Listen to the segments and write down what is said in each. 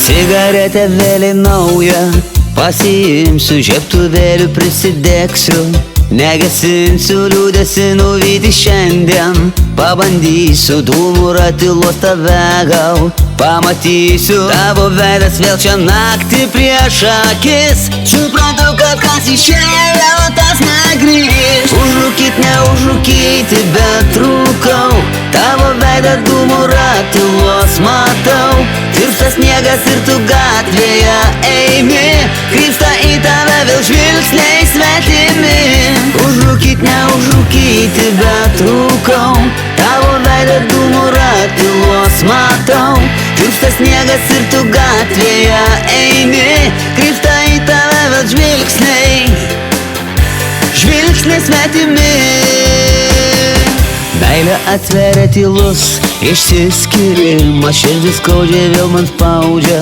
Cigaretę vėliai naują pasiimsiu, žiebtuvėliu prisidegsiu. Negesinsiu liūdėsi nuvyti šiandien, pabandysiu dūmų ratilos tave gal. Pamatysiu tavo veidas vėl čia naktį prieš akis. Suprantu, kad kas išėjo, tas negrįš. Užrūkyt, neužrūkyti, bet rūkau. Tavo veidą dūmų ratilos matau. Tirpsta sniegas ir tu gatvėje eini. Krypsta į tave vėl žvilgsniai svetimi. Užrūkyt, neužrūkyti, bet rūkau. Tavo veidą dūmų ratilos matau. Tirpsta sniegas ir tu gatvėje eini. Krypsta į tave vėl žvilgsniai. Žvilgsniai svetimi. Meilė atveria tylus išsiskyrimas, širdis skaudžiai vėl man spaudžia.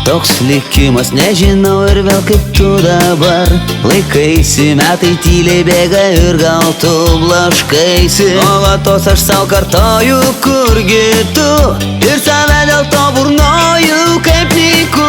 Toks likimas, nežinau ir vėl kaip tu dabar laikaisi. Metai tyliai bėga ir gal tu blaškaisi. Nuolatos aš sau kartoju, kurgi tu, ir save dėl to burnoju kaip nyku.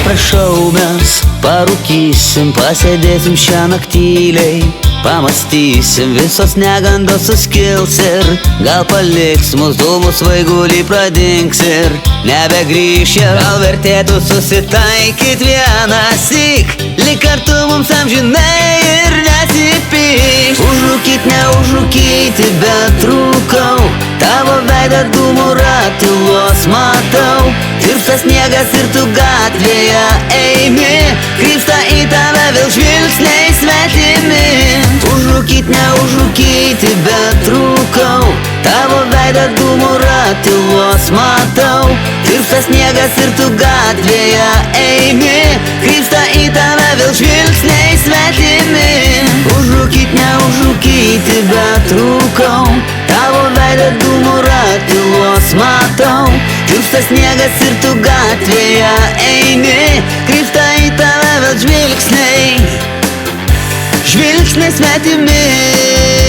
Prašau, mes parūkysim, pasėdėsim šią naktyliai. Pamastysim, visos negandos suskils ir gal paliks mus dūmų svaigulį pradings ir nebegrįš. Gal vertėtų susitaikyt vienąsyk, lyg kartu mums amžinai ir nesipyš. Užrūkyt, neužrūkyti, bet rūkau. Tavo veidą dūmų ratilos matau. Tirpsta sniegas ir tu gatvėje eini. Krypsta į tave vėl žvilgsniai svetimi. Užrūkyt, neužrūkyti, bet rūkau. Tavo veidą dūmų ratilos matau. Tirpsta sniegas ir tu gatvėje eini. Krypsta į tave vėl žvilgsniai svetimi. Užrūkyt, neužrūkyti, bet rūkau. Tavo veidą dūmų ratilos matau. Tirpsta sniegas ir tu gatvėje eini. Krypsta į tave vėl žvilgsniai. Žvilgsniai svetimi.